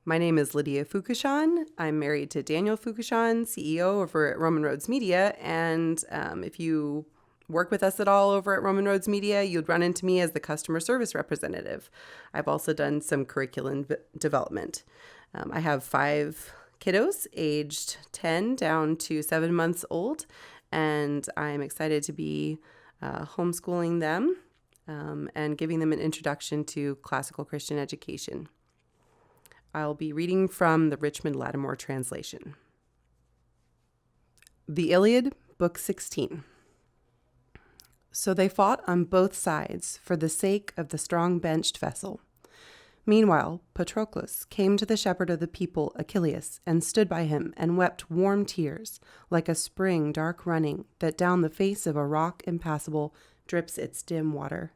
My name is Lydia Foucachon. I'm married to Daniel Foucachon, CEO over at Roman Roads Media. And if you work with us at all over at Roman Roads Media, you'd run into me as the customer service representative. I've also done some curriculum development. I have 5 kiddos aged 10 down to 7 months old, and I'm excited to be homeschooling them and giving them an introduction to classical Christian education. I'll be reading from the Richmond Lattimore translation. The Iliad, Book 16. So they fought on both sides for the sake of the strong-benched vessel. Meanwhile, Patroclus came to the shepherd of the people, Achilles, and stood by him and wept warm tears, like a spring dark running, that down the face of a rock impassable drips its dim water.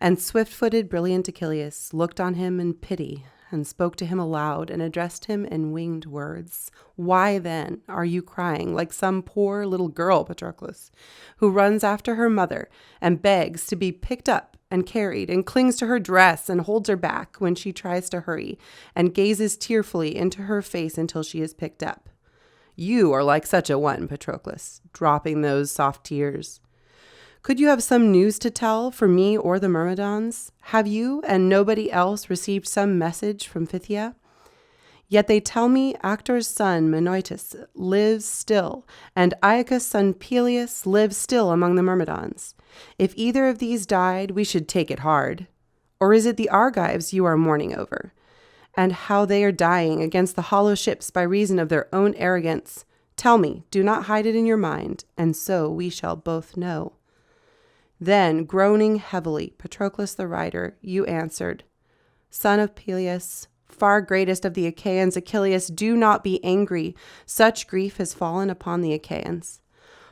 And swift-footed, brilliant Achilles looked on him in pity, and spoke to him aloud, and addressed him in winged words. Why, then, are you crying like some poor little girl, Patroclus, who runs after her mother, and begs to be picked up and carried, and clings to her dress, and holds her back when she tries to hurry, and gazes tearfully into her face until she is picked up? You are like such a one, Patroclus, dropping those soft tears. Could you have some news to tell for me or the Myrmidons? Have you and nobody else received some message from Phthia? Yet they tell me Actor's son Menoetus lives still, and Aeacus' son Peleus lives still among the Myrmidons. If either of these died, we should take it hard. Or is it the Argives you are mourning over, and how they are dying against the hollow ships by reason of their own arrogance? Tell me, do not hide it in your mind, and so we shall both know. Then, groaning heavily, Patroclus the rider, you answered, Son of Peleus, far greatest of the Achaeans, Achilles, do not be angry. Such grief has fallen upon the Achaeans.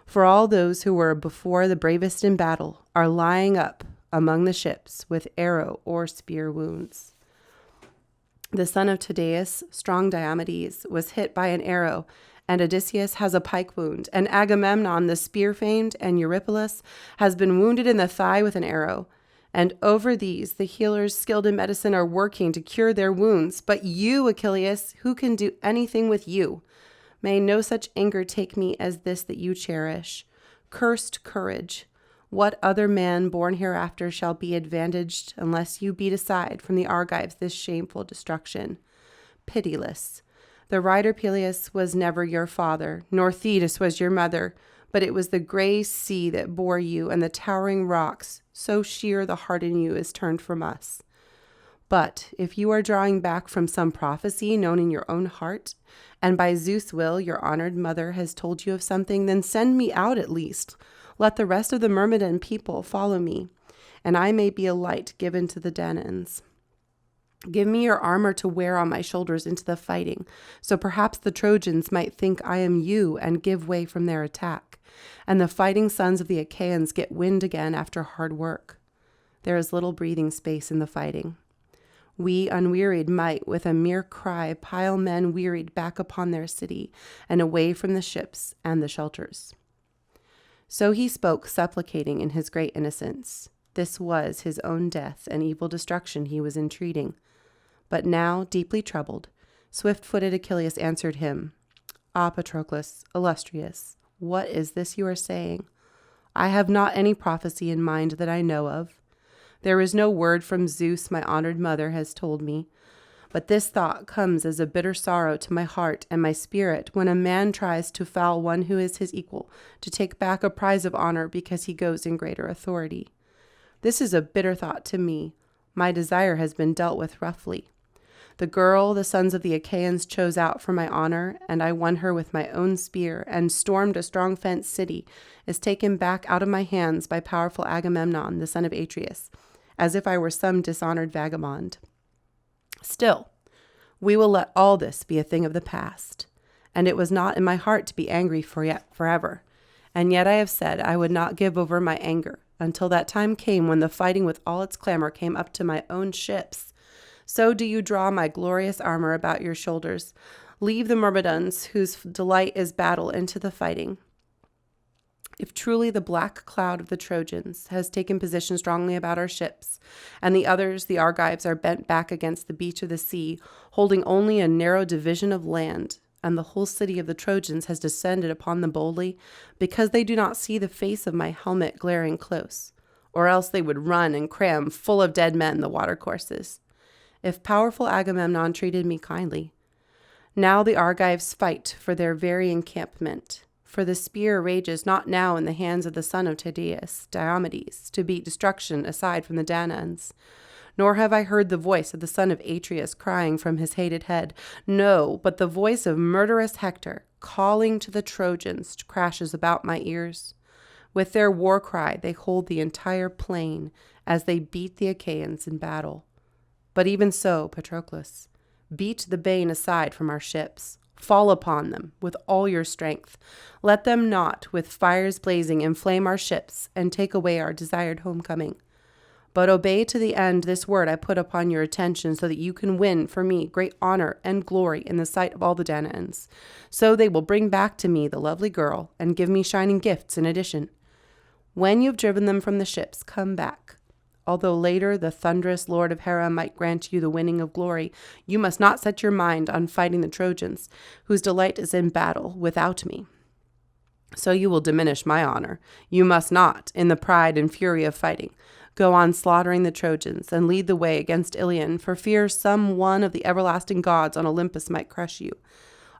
For all those who were before the bravest in battle are lying up among the ships with arrow or spear wounds. The son of Tydeus, strong Diomedes, was hit by an arrow, and Odysseus has a pike wound, and Agamemnon, the spear-famed, and Eurypylus has been wounded in the thigh with an arrow. And over these, the healers skilled in medicine are working to cure their wounds. But you, Achilles, who can do anything with you? May no such anger take me as this that you cherish. Cursed courage! What other man born hereafter shall be advantaged unless you beat aside from the Argives this shameful destruction? Pitiless! The rider Peleus was never your father, nor Thetis was your mother, but it was the gray sea that bore you, and the towering rocks, so sheer the heart in you is turned from us. But if you are drawing back from some prophecy known in your own heart, and by Zeus' will your honored mother has told you of something, then send me out at least. Let the rest of the Myrmidon people follow me, and I may be a light given to the Danaans. Give me your armor to wear on my shoulders into the fighting, so perhaps the Trojans might think I am you and give way from their attack, and the fighting sons of the Achaeans get wind again after hard work. There is little breathing space in the fighting. We unwearied might, with a mere cry, pile men wearied back upon their city and away from the ships and the shelters. So he spoke, supplicating in his great innocence. This was his own death and evil destruction he was entreating. But now, deeply troubled, swift-footed Achilles answered him, Ah, Patroclus, illustrious, what is this you are saying? I have not any prophecy in mind that I know of. There is no word from Zeus my honored mother has told me. But this thought comes as a bitter sorrow to my heart and my spirit when a man tries to foul one who is his equal, to take back a prize of honor because he goes in greater authority. This is a bitter thought to me. My desire has been dealt with roughly. The girl the sons of the Achaeans chose out for my honor, and I won her with my own spear, and stormed a strong fenced city, is taken back out of my hands by powerful Agamemnon, the son of Atreus, as if I were some dishonored vagabond. Still, we will let all this be a thing of the past, and it was not in my heart to be angry forever, and yet I have said I would not give over my anger until that time came when the fighting with all its clamor came up to my own ships. So do you draw my glorious armor about your shoulders. Leave the Myrmidons, whose delight is battle, into the fighting. If truly the black cloud of the Trojans has taken position strongly about our ships, and the others, the Argives, are bent back against the beach of the sea, holding only a narrow division of land, and the whole city of the Trojans has descended upon them boldly, because they do not see the face of my helmet glaring close, or else they would run and cram full of dead men the watercourses. If powerful Agamemnon treated me kindly. Now the Argives fight for their very encampment. For the spear rages not now in the hands of the son of Tydeus, Diomedes, to beat destruction aside from the Danaans. Nor have I heard the voice of the son of Atreus crying from his hated head. No, but the voice of murderous Hector, calling to the Trojans, crashes about my ears. With their war cry they hold the entire plain as they beat the Achaeans in battle. But even so, Patroclus, beat the bane aside from our ships. Fall upon them with all your strength. Let them not, with fires blazing, inflame our ships and take away our desired homecoming. But obey to the end this word I put upon your attention, so that you can win for me great honor and glory in the sight of all the Danaans. So they will bring back to me the lovely girl and give me shining gifts in addition. When you've driven them from the ships, come back. Although later the thunderous lord of Hera might grant you the winning of glory, you must not set your mind on fighting the Trojans, whose delight is in battle without me. So you will diminish my honor. You must not, in the pride and fury of fighting, go on slaughtering the Trojans and lead the way against Ilion, for fear some one of the everlasting gods on Olympus might crush you.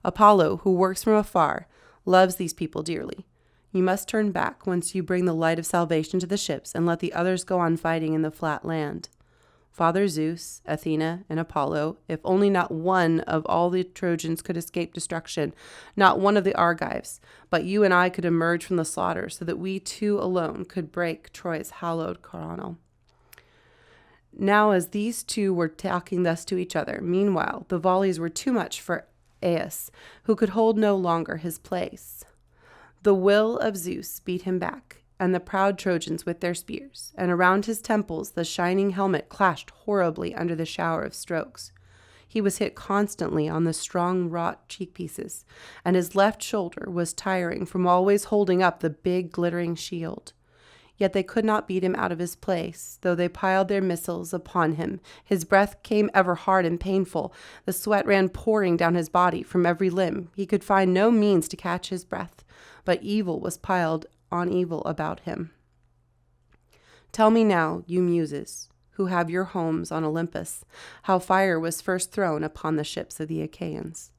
Apollo, who works from afar, loves these people dearly. You must turn back once you bring the light of salvation to the ships and let the others go on fighting in the flat land. Father Zeus, Athena, and Apollo, if only not one of all the Trojans could escape destruction, not one of the Argives, but you and I could emerge from the slaughter so that we two alone could break Troy's hallowed coronal. Now as these two were talking thus to each other, meanwhile the volleys were too much for Aias, who could hold no longer his place. The will of Zeus beat him back, and the proud Trojans with their spears, and around his temples the shining helmet clashed horribly under the shower of strokes. He was hit constantly on the strong wrought cheekpieces, and his left shoulder was tiring from always holding up the big glittering shield. Yet they could not beat him out of his place, though they piled their missiles upon him. His breath came ever hard and painful. The sweat ran pouring down his body from every limb. He could find no means to catch his breath, but evil was piled on evil about him. Tell me now, you muses, who have your homes on Olympus, how fire was first thrown upon the ships of the Achaeans.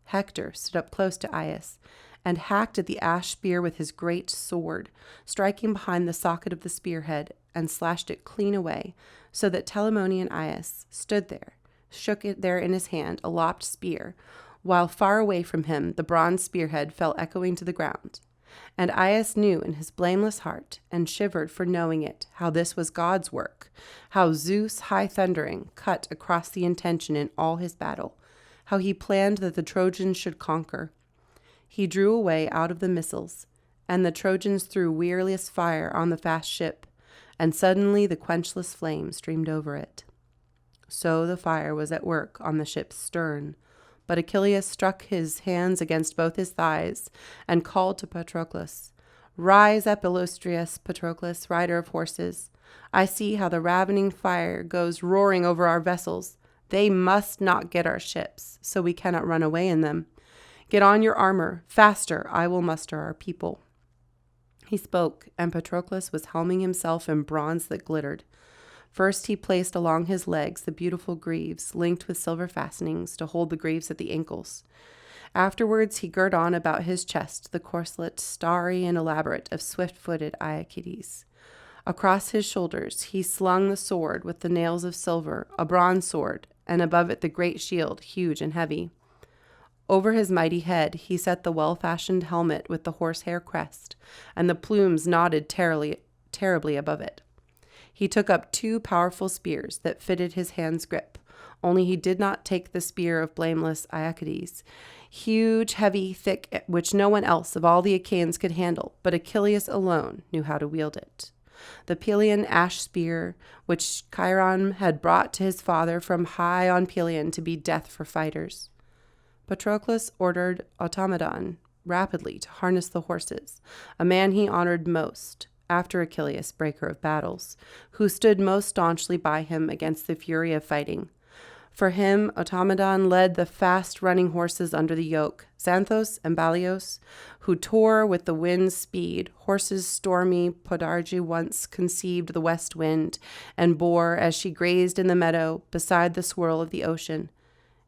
Hector stood up close to Aias, and hacked at the ash spear with his great sword, striking behind the socket of the spearhead, and slashed it clean away, so that Telamonian Aias stood there, shook it there in his hand, a lopped spear, while far away from him the bronze spearhead fell echoing to the ground. And Aias knew in his blameless heart, and shivered for knowing it, how this was God's work, how Zeus, high-thundering, cut across the intention in all his battle, how he planned that the Trojans should conquer. He drew away out of the missiles, and the Trojans threw weariless fire on the fast ship, and suddenly the quenchless flame streamed over it. So the fire was at work on the ship's stern, but Achilles struck his hands against both his thighs, and called to Patroclus, "Rise up, illustrious Patroclus, rider of horses. I see how the ravening fire goes roaring over our vessels. They must not get our ships, so we cannot run away in them. Get on your armor. Faster, I will muster our people." He spoke, and Patroclus was helming himself in bronze that glittered. First he placed along his legs the beautiful greaves, linked with silver fastenings to hold the greaves at the ankles. Afterwards he girt on about his chest the corselet, starry and elaborate, of swift-footed Aeacides. Across his shoulders he slung the sword with the nails of silver, a bronze sword, and above it the great shield, huge and heavy. Over his mighty head he set the well-fashioned helmet with the horsehair crest, and the plumes nodded terribly above it. He took up 2 powerful spears that fitted his hand's grip, only he did not take the spear of blameless Aeacides, huge, heavy, thick, which no one else of all the Achaeans could handle, but Achilles alone knew how to wield it. The Pelian ash spear, which Chiron had brought to his father from high on Pelion to be death for fighters. Patroclus ordered Automedon, rapidly to harness the horses, a man he honored most, after Achilles, breaker of battles, who stood most staunchly by him against the fury of fighting. For him, Automedon led the fast-running horses under the yoke, Xanthos and Balios, who tore with the wind's speed, horses stormy Podarge once conceived the west wind, and bore, as she grazed in the meadow, beside the swirl of the ocean.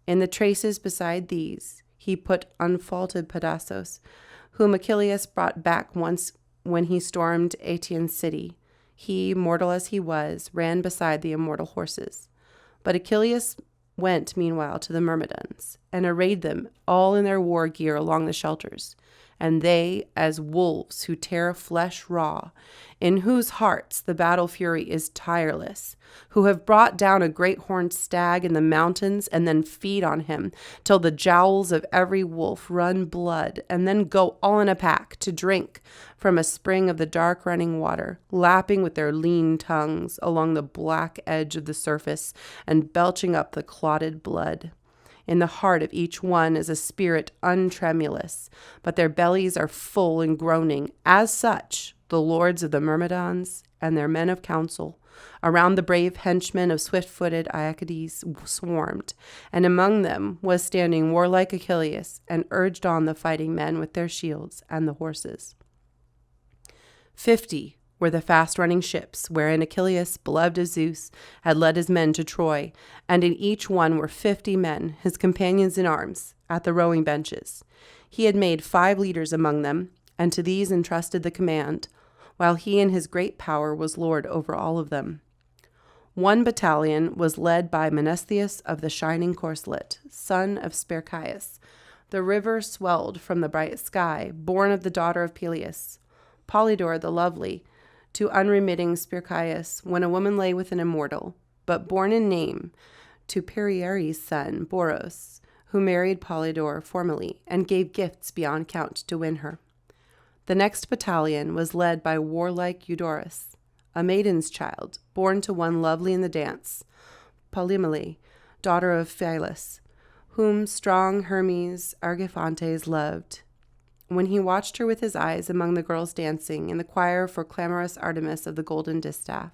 In the traces beside these, he put unfaulted Pedasos, whom Achilles brought back once when he stormed Aetion's city. He, mortal as he was, ran beside the immortal horses. But Achilles went meanwhile to the Myrmidons, and arrayed them all in their war gear along the shelters, and they as wolves who tear flesh raw, in whose hearts the battle fury is tireless, who have brought down a great horned stag in the mountains and then feed on him till the jowls of every wolf run blood, and then go all in a pack to drink from a spring of the dark running water, lapping with their lean tongues along the black edge of the surface and belching up the clotted blood. In the heart of each one is a spirit untremulous, but their bellies are full and groaning. As such, the lords of the Myrmidons and their men of counsel around the brave henchmen of swift-footed Aeacides swarmed, and among them was standing warlike Achilles, and urged on the fighting men with their shields and the horses. 50 were the fast-running ships, wherein Achilles, beloved of Zeus, had led his men to Troy, and in each one were 50 men, his companions in arms, at the rowing benches. He had made 5 leaders among them, and to these entrusted the command, while he in his great power was lord over all of them. 1 battalion was led by Menestheus of the shining corslet, son of Spercheius. The river swelled from the bright sky, born of the daughter of Peleus, Polydore the lovely, to unremitting Spercheius, when a woman lay with an immortal, but born in name, to Perieres' son, Boros, who married Polydore formerly, and gave gifts beyond count to win her. The next battalion was led by warlike Eudorus, a maiden's child, born to one lovely in the dance, Polymele, daughter of Phylas, whom strong Hermes Argiphantes loved. When he watched her with his eyes among the girls dancing in the choir for clamorous Artemis of the golden distaff.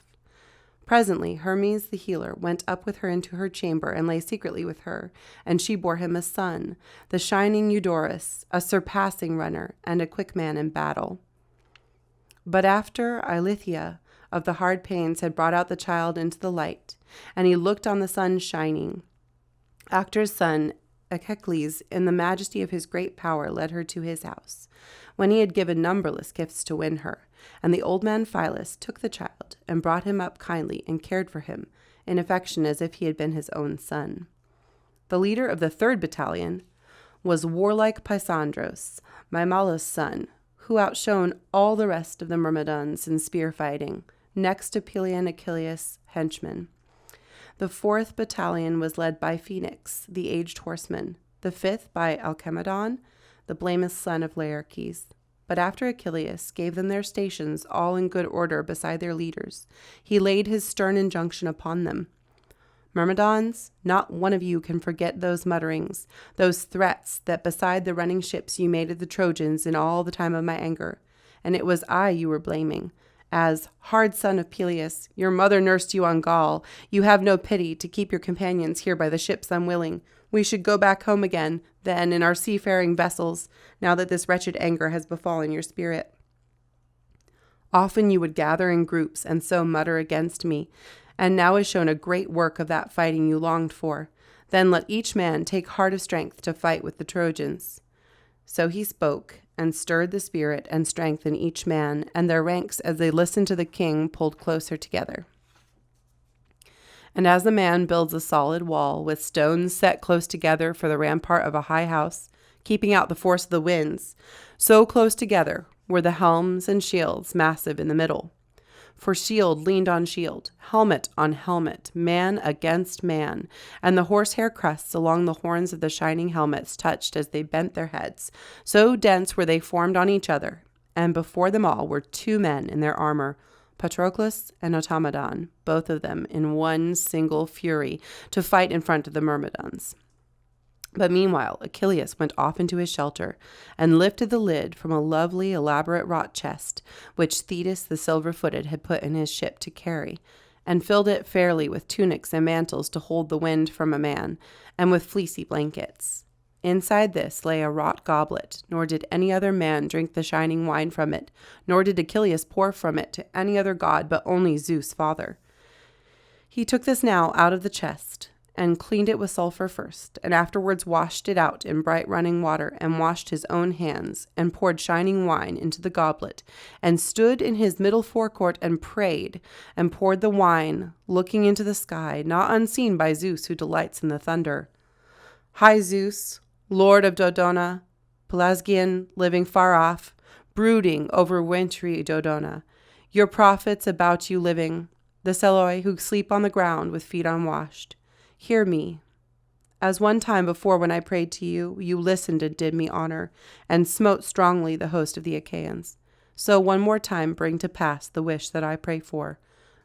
Presently Hermes the healer went up with her into her chamber and lay secretly with her, and she bore him a son, the shining Eudorus, a surpassing runner and a quick man in battle. But after Eileithyia of the hard pains had brought out the child into the light, and he looked on the sun shining, Actor's son Echecles, in the majesty of his great power, led her to his house, when he had given numberless gifts to win her. And the old man Phylas took the child, and brought him up kindly, and cared for him, in affection as if he had been his own son. The leader of the 3rd battalion was warlike Pysandros, Maimalos' son, who outshone all the rest of the Myrmidons in spear fighting, next to Pelion Achilles' henchman. The 4th battalion was led by Phoenix, the aged horseman, the 5th by Alcimedon, the blameless son of Laerces. But after Achilles gave them their stations all in good order beside their leaders, he laid his stern injunction upon them. Myrmidons, not one of you can forget those mutterings, those threats that beside the running ships you made at the Trojans in all the time of my anger, and it was I you were blaming. As, hard son of Peleus, your mother nursed you on Gaul. You have no pity to keep your companions here by the ships unwilling. We should go back home again, then, in our seafaring vessels, now that this wretched anger has befallen your spirit. Often you would gather in groups and so mutter against me, and now is shown a great work of that fighting you longed for. Then let each man take heart of strength to fight with the Trojans. So he spoke, and stirred the spirit and strength in each man, and their ranks, as they listened to the king, pulled closer together. And as a man builds a solid wall with stones set close together for the rampart of a high house, keeping out the force of the winds, so close together were the helms and shields massive in the middle. For shield leaned on shield, helmet on helmet, man against man, and the horsehair crests along the horns of the shining helmets touched as they bent their heads. So dense were they formed on each other, and before them all were 2 men in their armor, Patroclus and Automedon, both of them in one single fury, to fight in front of the Myrmidons. But meanwhile, Achilles went off into his shelter and lifted the lid from a lovely, elaborate wrought chest, which Thetis the silver-footed had put in his ship to carry, and filled it fairly with tunics and mantles to hold the wind from a man, and with fleecy blankets. Inside this lay a wrought goblet, nor did any other man drink the shining wine from it, nor did Achilles pour from it to any other god but only Zeus father. He took this now out of the chest, and cleaned it with sulfur first, and afterwards washed it out in bright running water, and washed his own hands, and poured shining wine into the goblet, and stood in his middle forecourt and prayed, and poured the wine, looking into the sky, not unseen by Zeus who delights in the thunder. High Zeus, Lord of Dodona, Pelasgian, living far off, brooding over wintry Dodona, your prophets about you living, the Seloi who sleep on the ground with feet unwashed. Hear me. As one time before when I prayed to you, you listened and did me honor, and smote strongly the host of the Achaeans. So one more time bring to pass the wish that I pray for.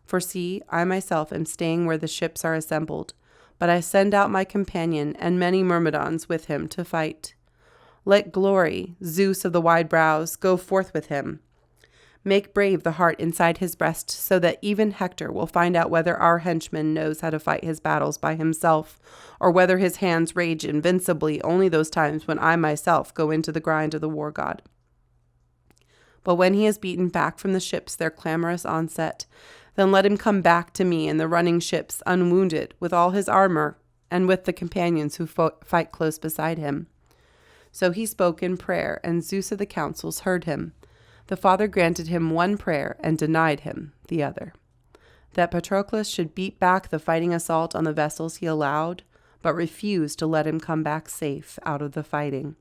For see, I myself am staying where the ships are assembled, but I send out my companion and many Myrmidons with him to fight. Let glory, Zeus of the wide brows, go forth with him. Make brave the heart inside his breast, so that even Hector will find out whether our henchman knows how to fight his battles by himself, or whether his hands rage invincibly only those times when I myself go into the grind of the war god. But when he has beaten back from the ships their clamorous onset, then let him come back to me in the running ships, unwounded, with all his armor, and with the companions who fight close beside him. So he spoke in prayer, and Zeus of the councils heard him. The Father granted him one prayer and denied him the other, that Patroclus should beat back the fighting assault on the vessels he allowed, but refused to let him come back safe out of the fighting.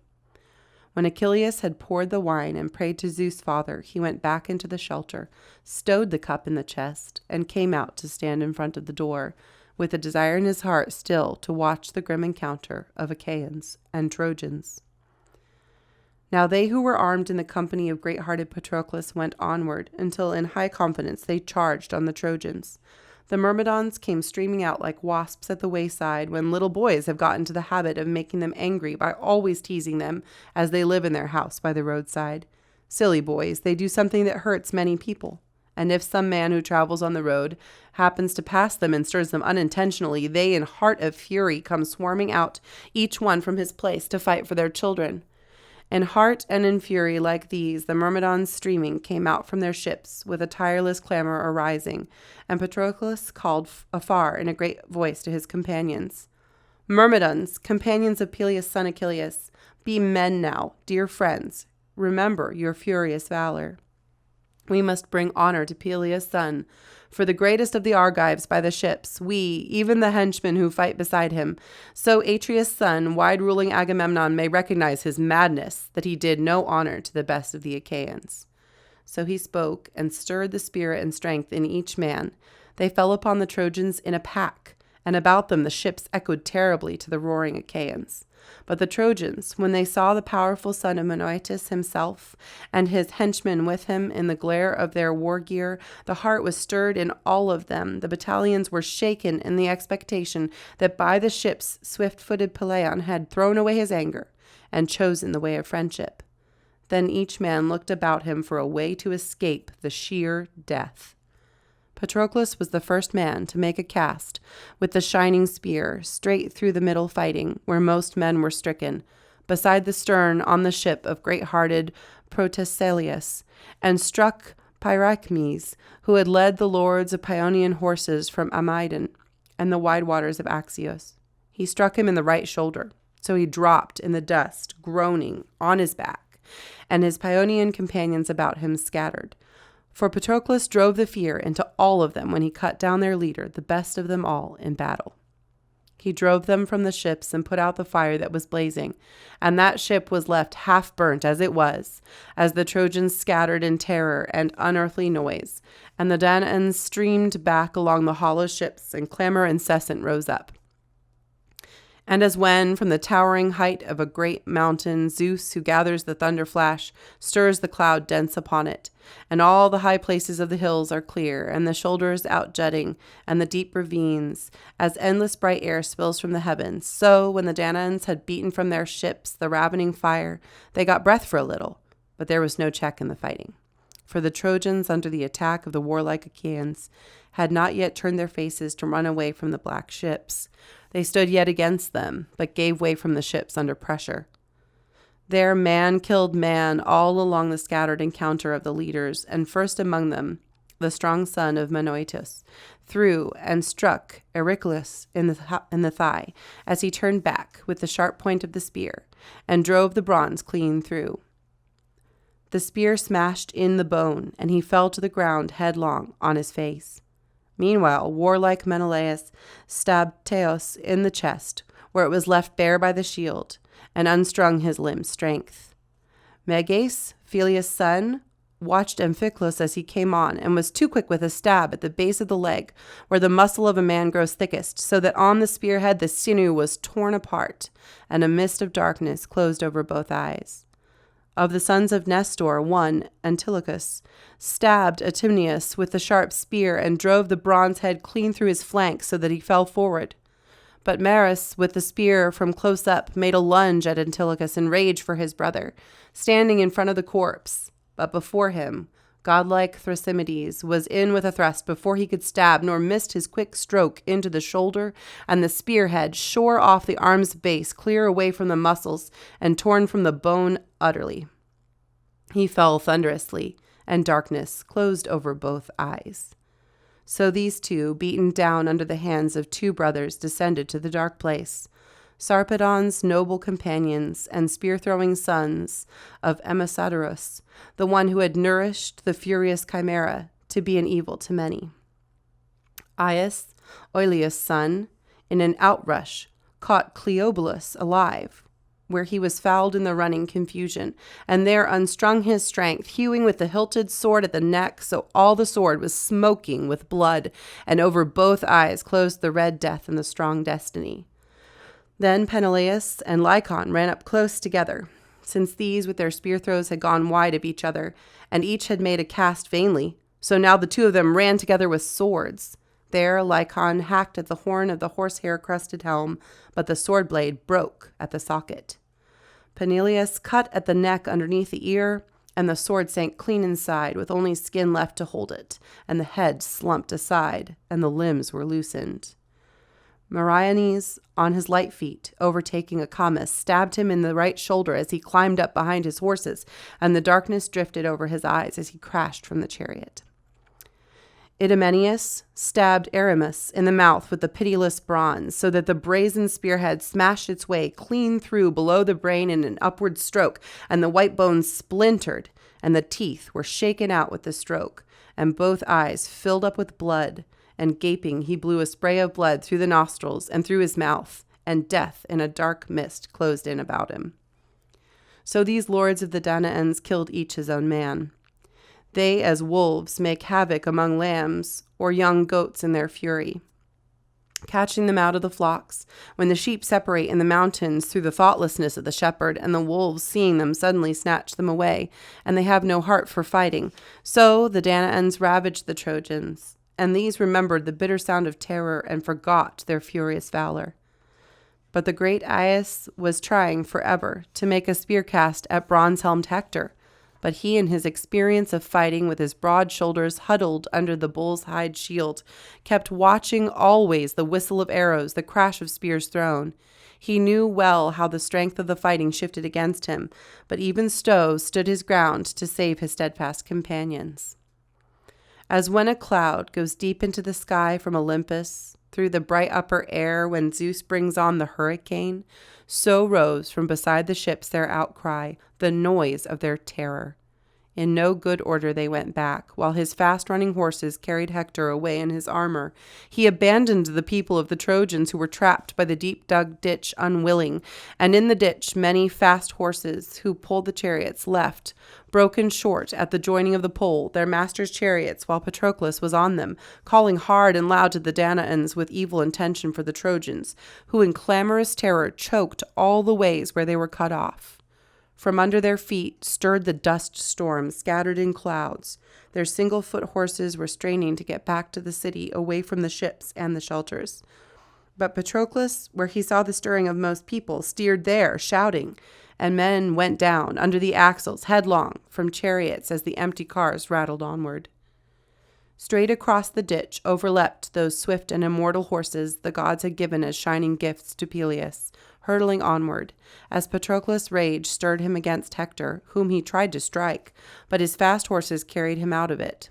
When Achilles had poured the wine and prayed to Zeus Father, he went back into the shelter, stowed the cup in the chest, and came out to stand in front of the door, with a desire in his heart still to watch the grim encounter of Achaeans and Trojans. Now they who were armed in the company of great-hearted Patroclus went onward, until in high confidence they charged on the Trojans. The Myrmidons came streaming out like wasps at the wayside, when little boys have got into the habit of making them angry by always teasing them as they live in their house by the roadside. Silly boys, they do something that hurts many people. And if some man who travels on the road happens to pass them and stirs them unintentionally, they in heart of fury come swarming out, each one from his place, to fight for their children. In heart and in fury like these, the Myrmidons streaming came out from their ships, with a tireless clamor arising, and Patroclus called afar in a great voice to his companions. Myrmidons, companions of Peleus' son Achilles, be men now, dear friends. Remember your furious valor. We must bring honor to Peleus' son, for the greatest of the Argives by the ships, we, even the henchmen who fight beside him, so Atreus' son, wide-ruling Agamemnon, may recognize his madness, that he did no honor to the best of the Achaeans. So he spoke, and stirred the spirit and strength in each man. They fell upon the Trojans in a pack, and about them the ships echoed terribly to the roaring Achaeans. But the Trojans, when they saw the powerful son of Menoetes himself, and his henchmen with him in the glare of their war gear, the heart was stirred in all of them. The battalions were shaken in the expectation that by the ships swift-footed Peleon had thrown away his anger, and chosen the way of friendship. Then each man looked about him for a way to escape the sheer death. Patroclus was the first man to make a cast with the shining spear straight through the middle fighting, where most men were stricken, beside the stern on the ship of great-hearted Protesilaus, and struck Pyrechmes, who had led the lords of Paeonian horses from Amydon and the wide waters of Axios. He struck him in the right shoulder, so he dropped in the dust, groaning, on his back, and his Paeonian companions about him scattered. For Patroclus drove the fear into all of them when he cut down their leader, the best of them all, in battle. He drove them from the ships and put out the fire that was blazing, and that ship was left half burnt as it was, as the Trojans scattered in terror and unearthly noise, and the Danaans streamed back along the hollow ships, and clamor incessant rose up. And as when, from the towering height of a great mountain, Zeus, who gathers the thunder flash, stirs the cloud dense upon it, and all the high places of the hills are clear, and the shoulders outjutting, and the deep ravines, as endless bright air spills from the heavens, so, when the Danaans had beaten from their ships the ravening fire, they got breath for a little, but there was no check in the fighting. For the Trojans, under the attack of the warlike Achaeans, had not yet turned their faces to run away from the black ships. They stood yet against them, but gave way from the ships under pressure. There man killed man all along the scattered encounter of the leaders, and first among them, the strong son of Menoetus, threw and struck Ericlus in the thigh, as he turned back with the sharp point of the spear, and drove the bronze clean through. The spear smashed in the bone, and he fell to the ground headlong on his face. Meanwhile, warlike Menelaus stabbed Teos in the chest, where it was left bare by the shield, and unstrung his limb strength. Meges, Peleus' son, watched Amphiclus as he came on, and was too quick with a stab at the base of the leg, where the muscle of a man grows thickest, so that on the spearhead the sinew was torn apart, and a mist of darkness closed over both eyes. Of the sons of Nestor, one, Antilochus, stabbed Atimneus with the sharp spear and drove the bronze head clean through his flank so that he fell forward. But Maris, with the spear from close up, made a lunge at Antilochus in rage for his brother, standing in front of the corpse. But before him, godlike Thrasymedes was in with a thrust before he could stab, nor missed his quick stroke into the shoulder, and the spearhead shore off the arm's base clear away from the muscles and torn from the bone utterly. He fell thunderously, and darkness closed over both eyes. So these two, beaten down under the hands of two brothers, descended to the dark place, Sarpedon's noble companions and spear-throwing sons of Amisadorus, the one who had nourished the furious Chimera to be an evil to many. Aias, Oileus' son, in an outrush, caught Cleobulus alive, where he was fouled in the running confusion, and there unstrung his strength, hewing with the hilted sword at the neck, so all the sword was smoking with blood, and over both eyes closed the red death and the strong destiny. Then Peneleus and Lycon ran up close together, since these with their spear throws had gone wide of each other, and each had made a cast vainly, so now the two of them ran together with swords. There Lycon hacked at the horn of the horsehair-crusted helm, but the sword blade broke at the socket. Peneleus cut at the neck underneath the ear, and the sword sank clean inside, with only skin left to hold it, and the head slumped aside, and the limbs were loosened. Meriones, on his light feet, overtaking Acamas, stabbed him in the right shoulder as he climbed up behind his horses, and the darkness drifted over his eyes as he crashed from the chariot. Idomeneus stabbed Aramis in the mouth with the pitiless bronze, so that the brazen spearhead smashed its way clean through below the brain in an upward stroke, and the white bones splintered, and the teeth were shaken out with the stroke, and both eyes filled up with blood, and gaping he blew a spray of blood through the nostrils and through his mouth, and death in a dark mist closed in about him. So these lords of the Danaans killed each his own man. They, as wolves, make havoc among lambs or young goats in their fury, catching them out of the flocks, when the sheep separate in the mountains through the thoughtlessness of the shepherd, and the wolves, seeing them, suddenly snatch them away, and they have no heart for fighting. So the Danaans ravaged the Trojans, and these remembered the bitter sound of terror and forgot their furious valor. But the great Aias was trying forever to make a spear cast at bronze-helmed Hector, but he, in his experience of fighting with his broad shoulders huddled under the bull's hide shield, kept watching always the whistle of arrows, the crash of spears thrown. He knew well how the strength of the fighting shifted against him, but even so stood his ground to save his steadfast companions. As when a cloud goes deep into the sky from Olympus, through the bright upper air when Zeus brings on the hurricane, so rose from beside the ships their outcry, the noise of their terror. In no good order they went back, while his fast-running horses carried Hector away in his armor. He abandoned the people of the Trojans who were trapped by the deep-dug ditch unwilling, and in the ditch many fast horses who pulled the chariots left, broken short at the joining of the pole, their masters' chariots, while Patroclus was on them, calling hard and loud to the Danaans with evil intention for the Trojans, who in clamorous terror choked all the ways where they were cut off. From under their feet stirred the dust storm, scattered in clouds. Their single-foot horses were straining to get back to the city, away from the ships and the shelters. But Patroclus, where he saw the stirring of most people, steered there, shouting, and men went down under the axles, headlong, from chariots as the empty cars rattled onward. Straight across the ditch overleapt those swift and immortal horses the gods had given as shining gifts to Peleus, hurtling onward, as Patroclus' rage stirred him against Hector, whom he tried to strike, but his fast horses carried him out of it.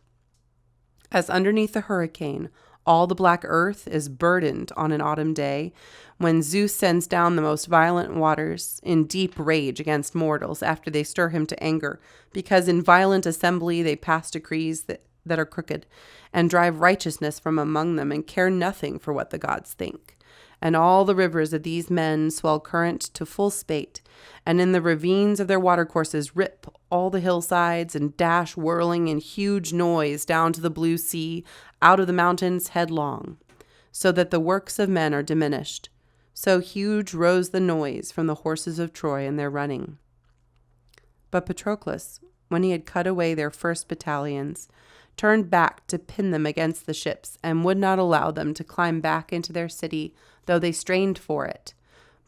As underneath the hurricane, all the black earth is burdened on an autumn day, when Zeus sends down the most violent waters in deep rage against mortals after they stir him to anger, because in violent assembly they pass decrees that are crooked, and drive righteousness from among them, and care nothing for what the gods think. And all the rivers of these men swell current to full spate, and in the ravines of their watercourses rip all the hillsides, and dash whirling in huge noise down to the blue sea, out of the mountains headlong, so that the works of men are diminished. So huge rose the noise from the horses of Troy in their running. But Patroclus, when he had cut away their first battalions, turned back to pin them against the ships, and would not allow them to climb back into their city, though they strained for it.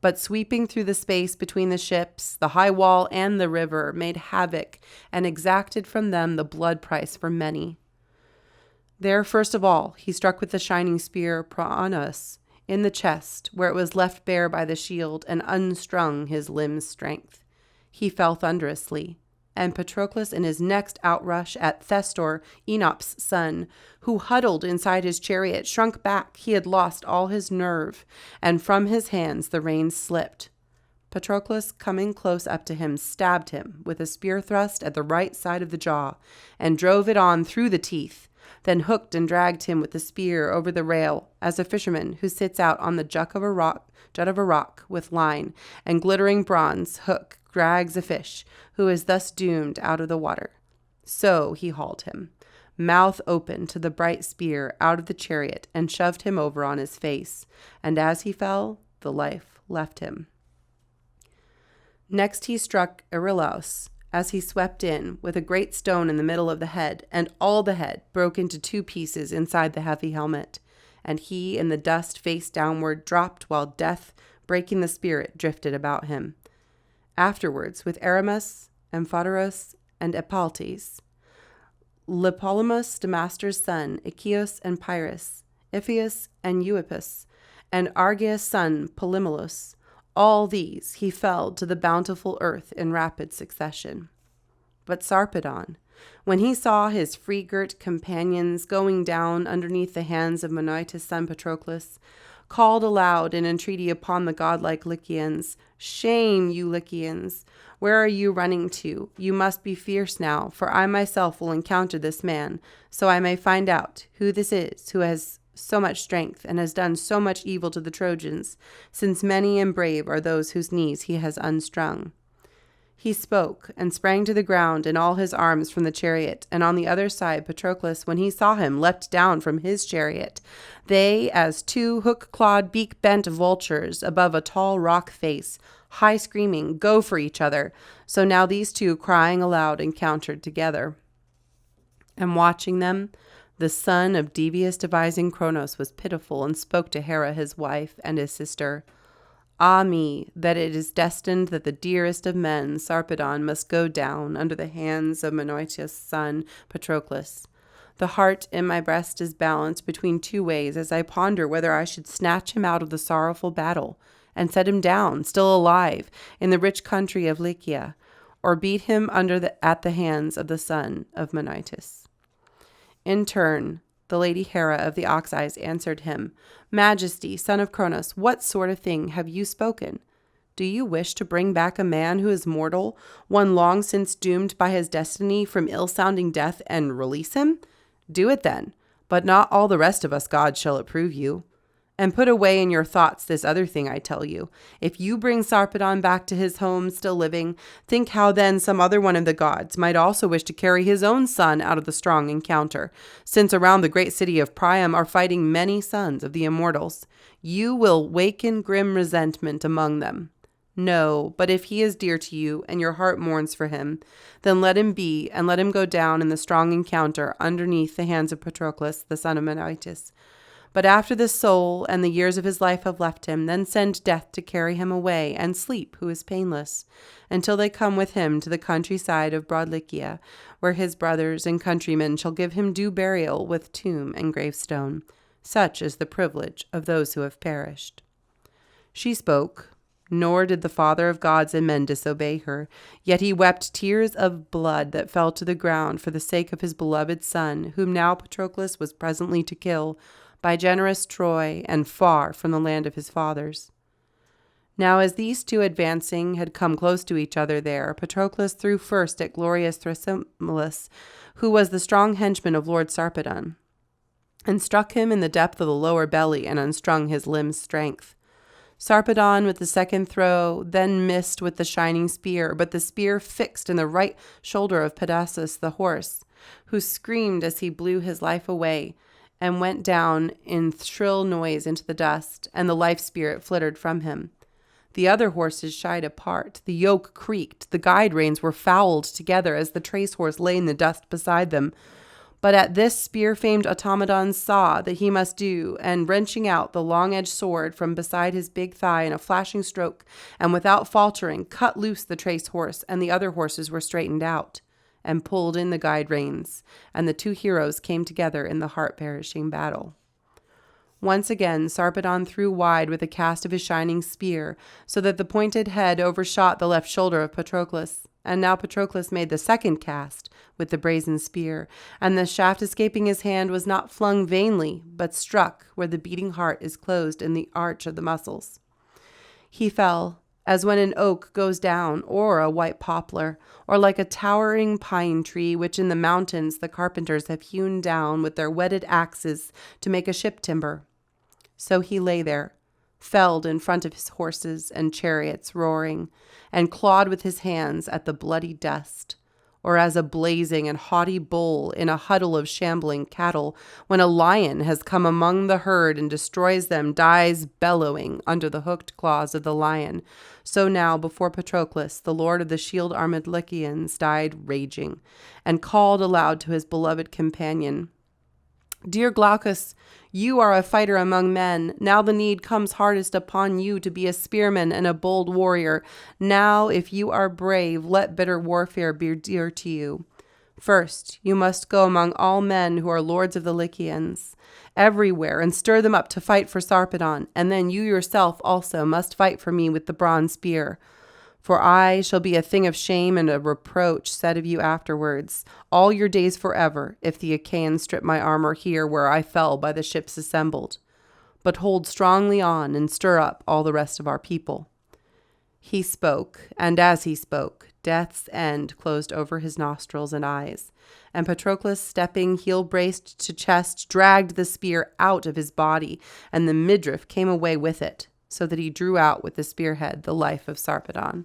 But sweeping through the space between the ships, the high wall, and the river, made havoc, and exacted from them the blood price for many. There, first of all, he struck with the shining spear Praunus in the chest, where it was left bare by the shield, and unstrung his limbs' strength. He fell thunderously. And Patroclus in his next outrush at Thestor, Enop's son, who huddled inside his chariot, shrunk back. He had lost all his nerve, and from his hands the reins slipped. Patroclus, coming close up to him, stabbed him with a spear thrust at the right side of the jaw, and drove it on through the teeth, then hooked and dragged him with the spear over the rail, as a fisherman who sits out on the jut of a rock with line and glittering bronze hook drags a fish, who is thus doomed out of the water. So he hauled him, mouth open, to the bright spear out of the chariot, and shoved him over on his face, and as he fell, the life left him. Next he struck Euryalus, as he swept in, with a great stone in the middle of the head, and all the head broke into 2 pieces inside the heavy helmet, and he in the dust face downward dropped, while death, breaking the spirit, drifted about him. Afterwards, with Aramis, Amphoterus, and Epaltes, Lipolymus, Damastor's son, Echius and Pyrrhus, Iphias and Euippus, and Argeus' son, Polymolus, all these he felled to the bountiful earth in rapid succession. But Sarpedon, when he saw his free-girt companions going down underneath the hands of Menoetes' son Patroclus, called aloud in entreaty upon the godlike Lycians, "Shame, you Lycians! Where are you running to? You must be fierce now, for I myself will encounter this man, so I may find out who this is who has so much strength and has done so much evil to the Trojans, since many and brave are those whose knees he has unstrung." He spoke, and sprang to the ground in all his arms from the chariot, and on the other side Patroclus, when he saw him, leapt down from his chariot. They, as 2 hook-clawed, beak-bent vultures above a tall rock face, high screaming, go for each other. So now these 2, crying aloud, encountered together. And watching them, the son of devious devising Cronos was pitiful, and spoke to Hera his wife and his sister. Ah me, that it is destined that the dearest of men, Sarpedon, must go down under the hands of Menoetes' son, Patroclus. The heart in my breast is balanced between 2 ways, as I ponder whether I should snatch him out of the sorrowful battle, and set him down, still alive, in the rich country of Lycia, or beat him at the hands of the son of Menoetes. In turn, the lady Hera of the ox-eyes answered him, "Majesty, son of Cronos, what sort of thing have you spoken? Do you wish to bring back a man who is mortal, one long since doomed by his destiny from ill-sounding death, and release him? Do it then, but not all the rest of us gods shall approve you. And put away in your thoughts this other thing I tell you. If you bring Sarpedon back to his home still living, think how then some other one of the gods might also wish to carry his own son out of the strong encounter, since around the great city of Priam are fighting many sons of the immortals. You will waken grim resentment among them. No, but if he is dear to you, and your heart mourns for him, then let him be, and let him go down in the strong encounter underneath the hands of Patroclus, the son of Menœtius. But after the soul and the years of his life have left him, then send death to carry him away, and sleep, who is painless, until they come with him to the countryside of broad Lycia, where his brothers and countrymen shall give him due burial with tomb and gravestone. Such is the privilege of those who have perished. She spoke, nor did the Father of gods and men disobey her, yet he wept tears of blood that fell to the ground for the sake of his beloved son, whom now Patroclus was presently to kill, by generous Troy, and far from the land of his fathers. Now as these two advancing had come close to each other there, Patroclus threw first at glorious Thrasymeles, who was the strong henchman of Lord Sarpedon, and struck him in the depth of the lower belly, and unstrung his limbs' strength. Sarpedon with the second throw then missed with the shining spear, but the spear fixed in the right shoulder of Pedasus the horse, who screamed as he blew his life away, and went down in shrill noise into the dust, and the life spirit flittered from him. The other horses shied apart, the yoke creaked, the guide reins were fouled together as the trace horse lay in the dust beside them. But at this spear-famed automaton saw that he must do, and wrenching out the long-edged sword from beside his big thigh in a flashing stroke, and without faltering, cut loose the trace horse, and the other horses were straightened out, and pulled in the guide reins, and the two heroes came together in the heart-perishing battle. Once again Sarpedon threw wide with a cast of his shining spear, so that the pointed head overshot the left shoulder of Patroclus. And now Patroclus made the second cast with the brazen spear, and the shaft escaping his hand was not flung vainly, but struck where the beating heart is closed in the arch of the muscles. He fell, as when an oak goes down, or a white poplar, or like a towering pine tree which in the mountains the carpenters have hewn down with their whetted axes to make a ship timber. So he lay there, felled in front of his horses and chariots roaring, and clawed with his hands at the bloody dust, or as a blazing and haughty bull in a huddle of shambling cattle, when a lion has come among the herd and destroys them, dies bellowing under the hooked claws of the lion. So now before Patroclus, the lord of the shield-armed Lycians died raging, and called aloud to his beloved companion, "Dear Glaucus, you are a fighter among men. Now the need comes hardest upon you to be a spearman and a bold warrior. Now, if you are brave, let bitter warfare be dear to you. First, you must go among all men who are lords of the Lycians, everywhere, and stir them up to fight for Sarpedon. And then you yourself also must fight for me with the bronze spear. For I shall be a thing of shame and a reproach said of you afterwards, all your days forever, if the Achaeans strip my armor here where I fell by the ships assembled. But hold strongly on and stir up all the rest of our people." He spoke, and as he spoke, death's end closed over his nostrils and eyes, and Patroclus, stepping heel-braced to chest, dragged the spear out of his body, and the midriff came away with it, so that he drew out with the spearhead the life of Sarpedon.